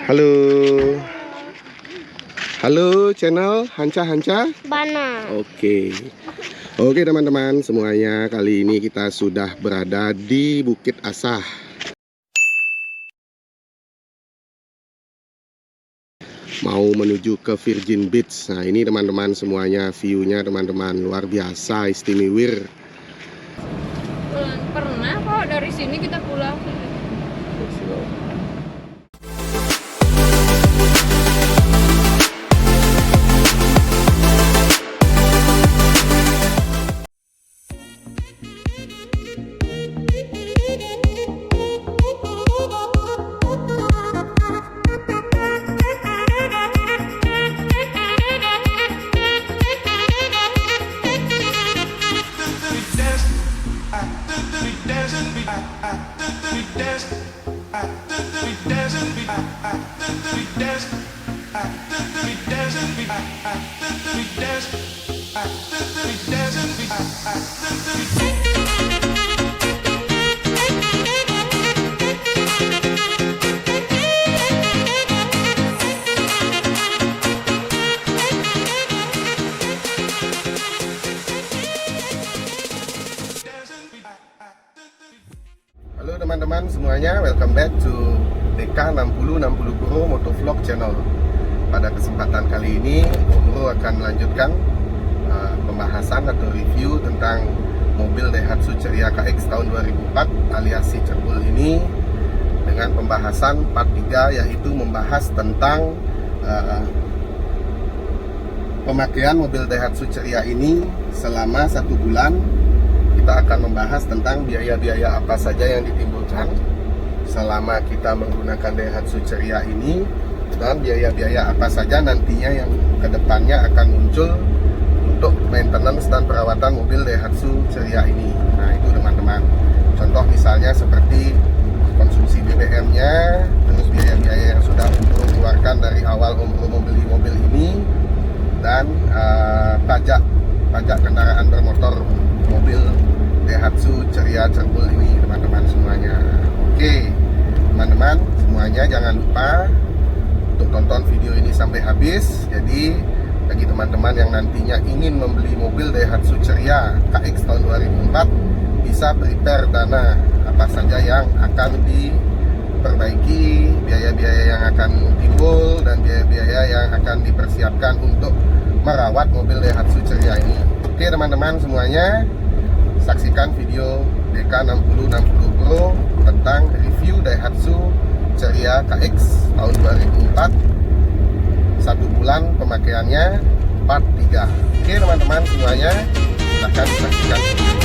Halo. Halo channel Hanca Bana. Oke teman-teman semuanya, kali ini kita sudah berada di Bukit Asah. Mau menuju ke Virgin Beach. Nah ini teman-teman semuanya, view-nya teman-teman luar biasa, istimewa. Pernah kok dari sini kita pulang. Halo teman-teman semuanya, welcome back to DK6060 Bro Motovlog channel. Pada kesempatan kali ini, Om Bro akan melanjutkan pembahasan atau review tentang mobil Daihatsu Ceria KX tahun 2004 alias si Cerbul ini, dengan pembahasan part 3, yaitu membahas tentang pemakaian mobil Daihatsu Ceria ini selama 1 bulan. Kita akan membahas tentang biaya-biaya apa saja yang ditimbulkan selama kita menggunakan Daihatsu Ceria ini, dan biaya-biaya apa saja nantinya yang kedepannya akan muncul untuk maintenance dan perawatan mobil Daihatsu Ceria ini. Nah itu teman-teman, contoh misalnya seperti konsumsi BBM-nya, terus biaya-biaya yang sudah Om Bro keluarkan dari awal Om Bro membeli mobil ini, dan pajak kendaraan bermotor mobil Daihatsu Ceria Cerbul ini teman-teman semuanya. Oke teman-teman semuanya, jangan lupa untuk tonton video ini sampai habis. Jadi bagi teman-teman yang nantinya ingin membeli mobil Daihatsu Ceria KX tahun 2004, bisa prepare dana apa saja yang akan diperbaiki, biaya-biaya yang akan timbul, dan biaya-biaya yang akan dipersiapkan untuk merawat mobil Daihatsu Ceria ini. Oke teman-teman semuanya, saksikan video DK6060 Pro tentang review Daihatsu Ceria KX tahun 2004, 1 bulan pemakaiannya, part 3. Oke teman-teman semuanya, silahkan saksikan video.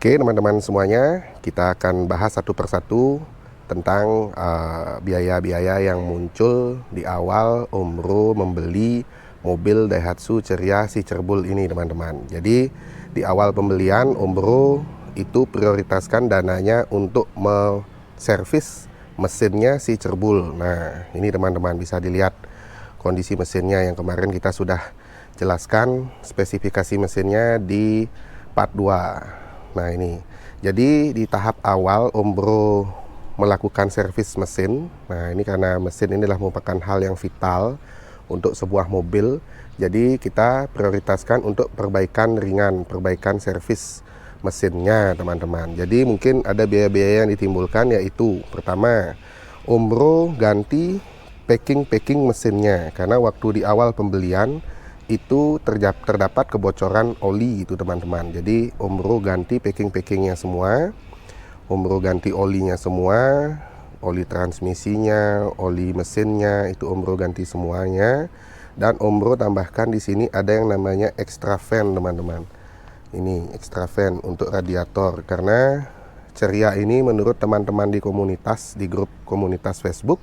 Oke teman-teman semuanya, kita akan bahas satu persatu tentang biaya-biaya yang muncul di awal Om Bro membeli mobil Daihatsu Ceria si Cerbul ini teman-teman. Jadi di awal pembelian Om Bro itu prioritaskan dananya untuk servis mesinnya si Cerbul. Nah ini teman-teman bisa dilihat kondisi mesinnya yang kemarin kita sudah jelaskan spesifikasi mesinnya di part 2. Nah ini, jadi di tahap awal Om Bro melakukan servis mesin. Nah ini karena mesin inilah merupakan hal yang vital untuk sebuah mobil, jadi kita prioritaskan untuk perbaikan ringan, perbaikan servis mesinnya teman-teman. Jadi mungkin ada biaya-biaya yang ditimbulkan, yaitu pertama Om Bro ganti packing mesinnya, karena waktu di awal pembelian itu terdapat kebocoran oli itu teman-teman. Jadi Om Bro ganti packing-packingnya semua, Om Bro ganti olinya semua, oli transmisinya, oli mesinnya, itu Om Bro ganti semuanya. Dan Om Bro tambahkan di sini ada yang namanya extra fan teman-teman. Ini extra fan untuk radiator, karena Ceria ini menurut teman-teman di komunitas, di grup komunitas Facebook.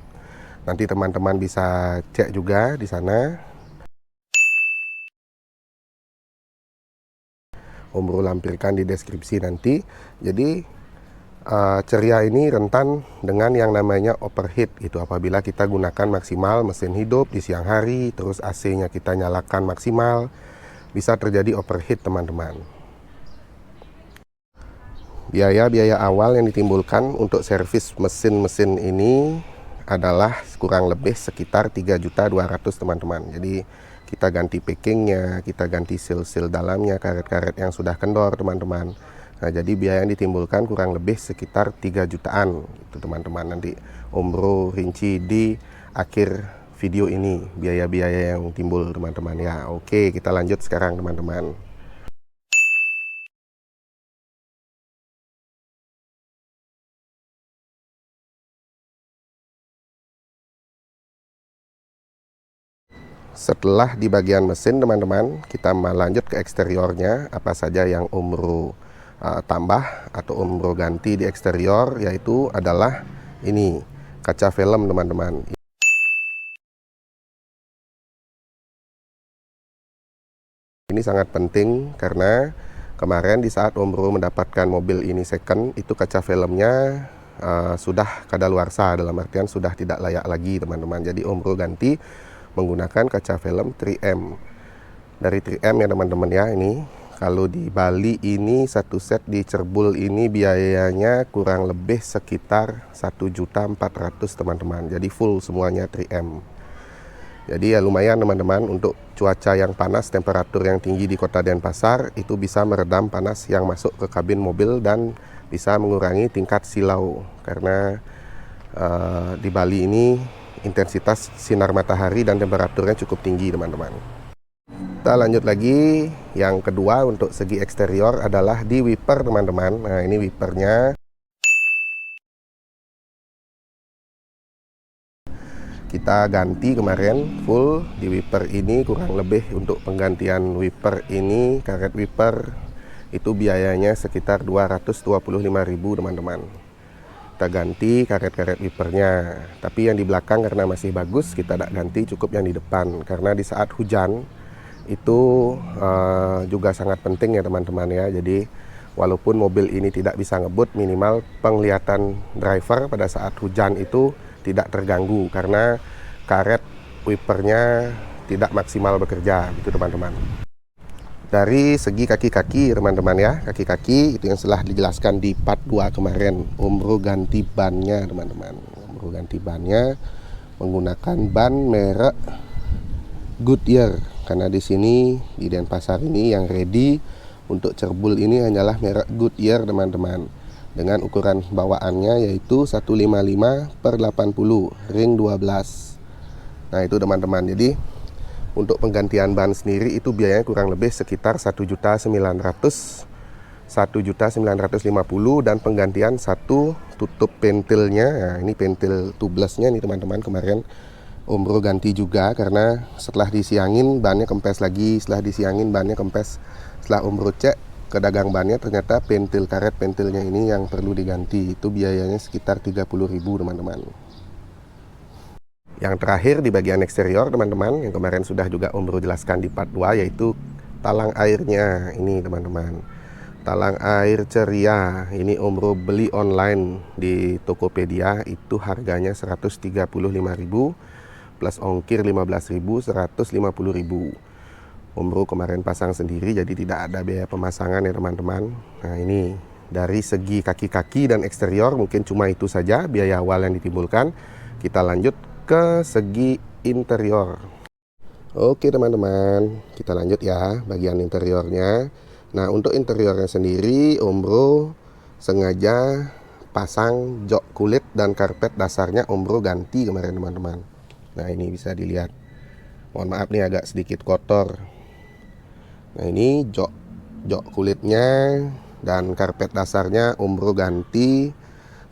Nanti teman-teman bisa cek juga di sana. Om Bro lampirkan di deskripsi nanti. Jadi Ceria ini rentan dengan yang namanya overheat gitu. Apabila kita gunakan maksimal mesin hidup di siang hari, terus AC-nya kita nyalakan maksimal, bisa terjadi overheat teman-teman. Biaya awal yang ditimbulkan untuk servis mesin-mesin ini adalah kurang lebih sekitar 3.200.000 teman-teman. Jadi kita ganti packingnya, kita ganti seal-seal dalamnya, karet-karet yang sudah kendor teman-teman. Nah, jadi biaya yang ditimbulkan kurang lebih sekitar 3 jutaan itu teman-teman. Nanti Om Bro rinci di akhir video ini biaya-biaya yang timbul teman-teman ya. Oke, kita lanjut sekarang teman-teman. Setelah di bagian mesin teman-teman, kita lanjut ke eksteriornya. Apa saja yang Om Bro tambah atau Om Bro ganti di eksterior, yaitu adalah ini kaca film teman-teman. Ini sangat penting karena kemarin di saat Om Bro mendapatkan mobil ini second, itu kaca filmnya sudah kadaluarsa, dalam artian sudah tidak layak lagi teman-teman. Jadi Om Bro ganti menggunakan kaca film 3M dari 3M ya teman-teman ya. Ini kalau di Bali ini satu set di Cerbul ini biayanya kurang lebih sekitar 1.400.000 teman-teman. Jadi full semuanya 3M. Jadi ya lumayan teman-teman, untuk cuaca yang panas, temperatur yang tinggi di kota Denpasar itu bisa meredam panas yang masuk ke kabin mobil dan bisa mengurangi tingkat silau. Karena di Bali ini intensitas sinar matahari dan temperaturnya cukup tinggi teman-teman. Kita lanjut lagi, yang kedua untuk segi eksterior adalah di wiper teman-teman. Nah, ini wipernya kita ganti kemarin full di wiper ini. Kurang lebih untuk penggantian wiper ini, karet wiper itu biayanya sekitar 225.000 teman-teman. Kita ganti karet-karet wipernya, tapi yang di belakang karena masih bagus kita tidak ganti, cukup yang di depan. Karena di saat hujan itu juga sangat penting ya teman-teman ya. Jadi walaupun mobil ini tidak bisa ngebut, minimal penglihatan driver pada saat hujan itu tidak terganggu karena karet wipernya tidak maksimal bekerja gitu teman-teman. Dari segi kaki-kaki teman-teman ya, kaki-kaki itu yang telah dijelaskan di part 2 kemarin. Om Bro ganti bannya teman-teman. Om Bro ganti bannya menggunakan ban merek Goodyear, karena di sini di Denpasar ini yang ready untuk Cerbul ini hanyalah merek Goodyear teman-teman, dengan ukuran bawaannya yaitu 155/80 ring 12. Nah itu teman-teman. Jadi untuk penggantian ban sendiri itu biayanya kurang lebih sekitar 1.900.000, 1.950.000, dan penggantian satu tutup pentilnya. Nah, ini pentil tubelessnya nih teman-teman, kemarin Om Bro ganti juga karena setelah disiangin bannya kempes lagi, setelah disiangin bannya kempes. Setelah Om Bro cek ke dagang bannya, ternyata pentil karet pentilnya ini yang perlu diganti. Itu biayanya sekitar 30.000 teman-teman. Yang terakhir di bagian eksterior teman-teman, yang kemarin sudah juga Om Bro jelaskan di part 2, yaitu talang airnya. Ini teman-teman, talang air Ceria ini Om Bro beli online di Tokopedia, itu harganya 135.000 plus ongkir 15.000, 150.000. Om Bro kemarin pasang sendiri, jadi tidak ada biaya pemasangan ya teman-teman. Nah ini dari segi kaki-kaki dan eksterior mungkin cuma itu saja biaya awal yang ditimbulkan. Kita lanjut ke segi interior. Oke teman-teman, kita lanjut ya bagian interiornya. Nah untuk interiornya sendiri Om Bro sengaja pasang jok kulit dan karpet dasarnya Om Bro ganti kemarin teman-teman. Nah ini bisa dilihat, mohon maaf nih agak sedikit kotor. Nah ini jok kulitnya dan karpet dasarnya Om Bro ganti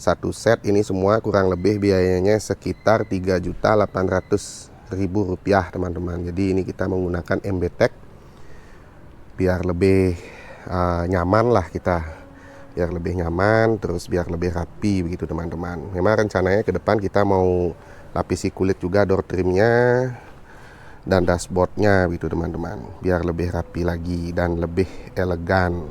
satu set. Ini semua kurang lebih biayanya sekitar 3.800.000 rupiah teman-teman. Jadi ini kita menggunakan MBTEK biar lebih nyaman lah kita biar lebih nyaman, terus biar lebih rapi begitu teman-teman. Memang rencananya ke depan kita mau lapisi kulit juga door trimnya dan dashboardnya gitu teman-teman, biar lebih rapi lagi dan lebih elegan.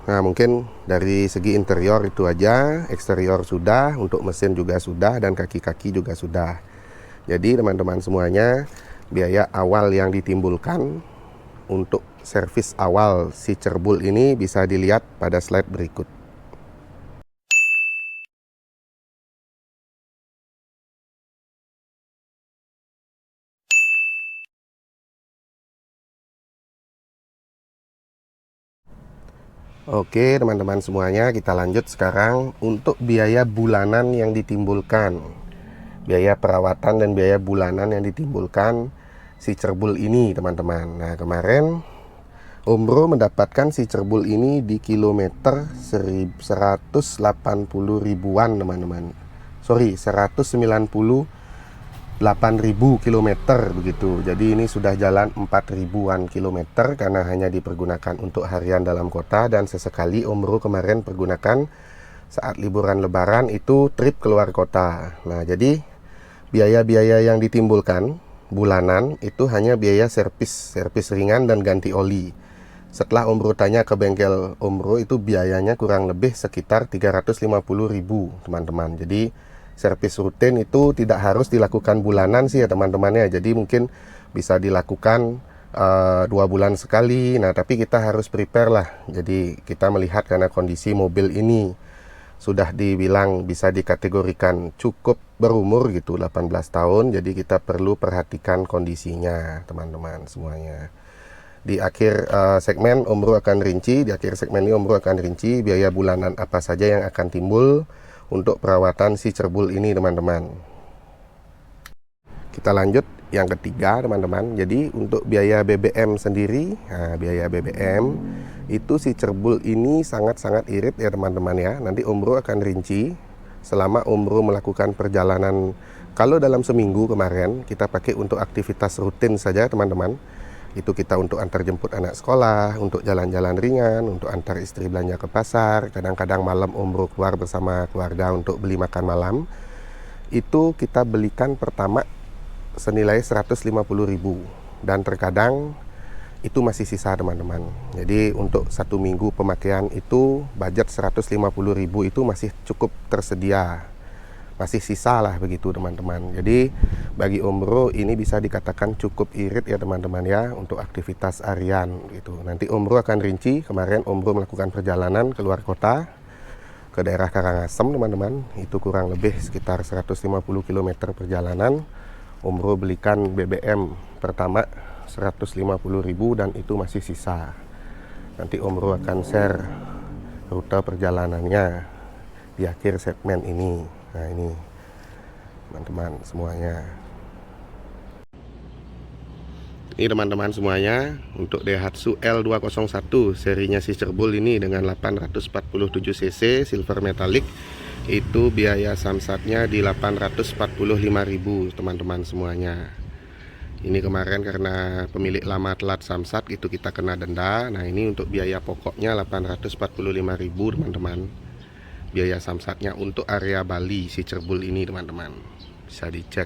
Nah, mungkin dari segi interior itu aja, eksterior sudah, untuk mesin juga sudah, dan kaki-kaki juga sudah. Jadi teman-teman semuanya, biaya awal yang ditimbulkan untuk servis awal si cerbul ini bisa dilihat pada slide berikut. Oke teman-teman semuanya, kita lanjut sekarang untuk biaya bulanan yang ditimbulkan, biaya perawatan dan biaya bulanan yang ditimbulkan si cerbul ini teman-teman. Nah, kemarin Om Bro mendapatkan si cerbul ini di kilometer 180 ribuan teman-teman. Sorry, 198.000 kilometer begitu. Jadi ini sudah jalan 4.000-an kilometer karena hanya dipergunakan untuk harian dalam kota, dan sesekali Om Bro kemarin pergunakan saat liburan lebaran itu trip keluar kota. Nah, jadi biaya-biaya yang ditimbulkan bulanan itu hanya biaya servis ringan dan ganti oli. Setelah Om Bro tanya ke bengkel Om Bro, itu biayanya kurang lebih sekitar 350.000 teman-teman. Jadi servis rutin itu tidak harus dilakukan bulanan sih ya teman-teman ya. Jadi mungkin bisa dilakukan 2 bulan sekali. Nah, tapi kita harus prepare lah. Jadi kita melihat karena kondisi mobil ini sudah dibilang bisa dikategorikan cukup berumur gitu, 18 tahun. Jadi kita perlu perhatikan kondisinya teman-teman semuanya. Di akhir segmen Om Bro akan rinci, biaya bulanan apa saja yang akan timbul untuk perawatan si cerbul ini teman-teman. Kita lanjut yang ketiga teman-teman. Jadi untuk biaya BBM sendiri, nah, biaya BBM itu si cerbul ini sangat-sangat irit ya teman-teman ya. Nanti Om Bro akan rinci selama Om Bro melakukan perjalanan. Kalau dalam seminggu kemarin kita pakai untuk aktivitas rutin saja teman-teman. Itu kita untuk antar jemput anak sekolah, untuk jalan-jalan ringan, untuk antar istri belanja ke pasar. Kadang-kadang malam Om Bro keluar bersama keluarga untuk beli makan malam. Itu kita belikan pertama senilai 150.000, dan terkadang itu masih sisa teman-teman. Jadi untuk 1 minggu pemakaian itu budget 150.000 itu masih cukup tersedia, masih sisa lah begitu teman-teman. Jadi bagi Om Bro ini bisa dikatakan cukup irit ya teman-teman ya untuk aktivitas harian gitu. Nanti Om Bro akan rinci. Kemarin Om Bro melakukan perjalanan keluar kota ke daerah Karangasem teman-teman. Itu kurang lebih sekitar 150 km perjalanan. Om Bro belikan BBM pertama 150.000 dan itu masih sisa. Nanti Om Bro akan share rute perjalanannya di akhir segmen ini. Nah, ini teman-teman semuanya. Ini teman-teman semuanya untuk Daihatsu L201 serinya si cerbul ini dengan 847 cc silver metallic, itu biaya samsatnya di 845.000 teman-teman semuanya. Ini kemarin karena pemilik lama telat samsat itu kita kena denda. Nah, ini untuk biaya pokoknya 845.000 teman-teman. Biaya samsatnya untuk area Bali si cerbul ini teman-teman, bisa dicek.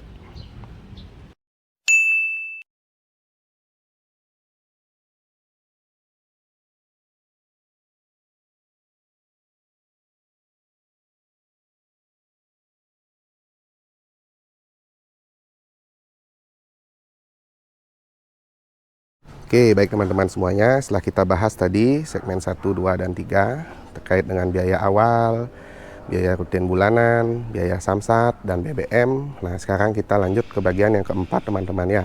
Oke, baik teman-teman semuanya, setelah kita bahas tadi segmen 1, 2, dan 3 terkait dengan biaya awal, biaya rutin bulanan, biaya samsat, dan BBM. Nah, sekarang kita lanjut ke bagian yang keempat teman-teman ya.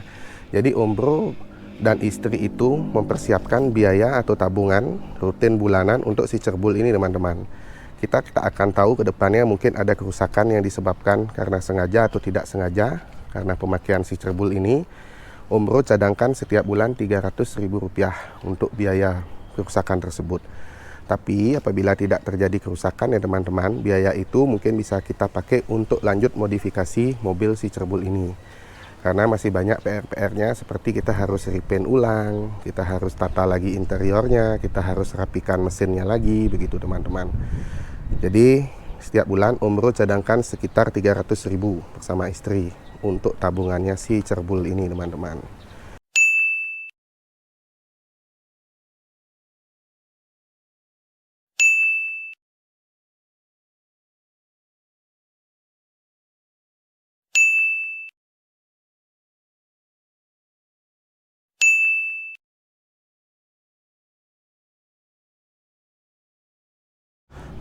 Jadi Om Bro dan istri itu mempersiapkan biaya atau tabungan rutin bulanan untuk si cerbul ini teman-teman. Kita akan tahu ke depannya mungkin ada kerusakan yang disebabkan karena sengaja atau tidak sengaja karena pemakaian si cerbul ini. Om Bro cadangkan setiap bulan Rp300.000 untuk biaya kerusakan tersebut. Tapi apabila tidak terjadi kerusakan ya teman-teman, biaya itu mungkin bisa kita pakai untuk lanjut modifikasi mobil si Cerbul ini. Karena masih banyak PR-PR-nya, seperti kita harus repaint ulang, kita harus tata lagi interiornya, kita harus rapikan mesinnya lagi, begitu teman-teman. Jadi setiap bulan Om Bro cadangkan sekitar 300.000 bersama istri untuk tabungannya si Cerbul ini teman-teman.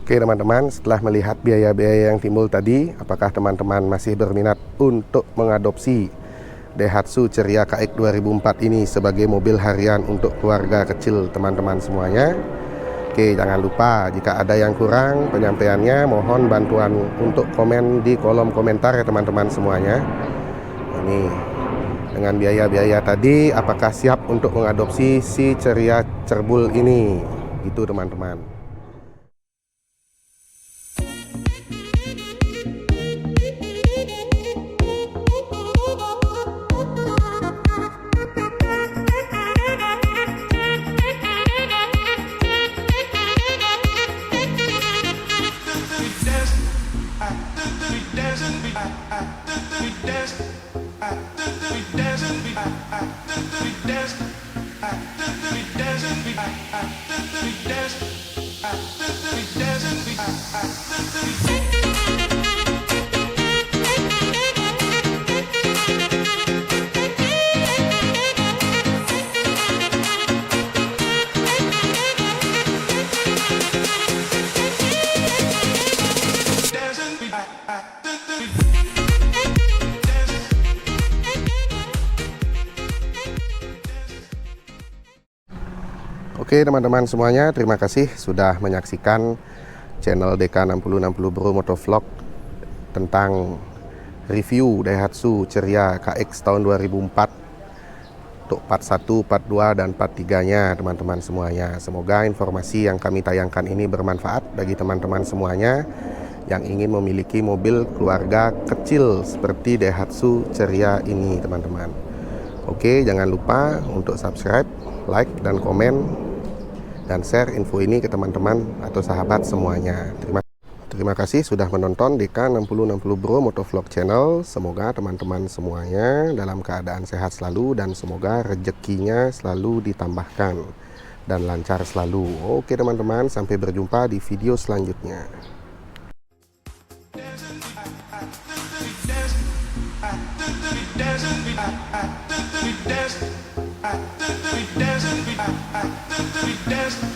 Oke teman-teman, setelah melihat biaya-biaya yang timbul tadi, apakah teman-teman masih berminat untuk mengadopsi Daihatsu Ceria KX 2004 ini sebagai mobil harian untuk keluarga kecil teman-teman semuanya? Oke, jangan lupa jika ada yang kurang penyampaiannya, mohon bantuan untuk komen di kolom komentar ya teman-teman semuanya. Ini dengan biaya-biaya tadi, apakah siap untuk mengadopsi si Ceria Cerbul ini? Gitu teman-teman. Oke teman-teman semuanya, terima kasih sudah menyaksikan channel DK6060 Bro Motovlog tentang review Daihatsu Ceria KX tahun 2004 untuk part 1, part 2, dan part 3-nya teman-teman semuanya. Semoga informasi yang kami tayangkan ini bermanfaat bagi teman-teman semuanya yang ingin memiliki mobil keluarga kecil seperti Daihatsu Ceria ini teman-teman. Oke, jangan lupa untuk subscribe, like, dan komen dan share info ini ke teman-teman atau sahabat semuanya. Terima kasih sudah menonton DK6060 Bro Motovlog channel. Semoga teman-teman semuanya dalam keadaan sehat selalu dan semoga rezekinya selalu ditambahkan dan lancar selalu. Oke teman-teman, sampai berjumpa di video selanjutnya. We dance.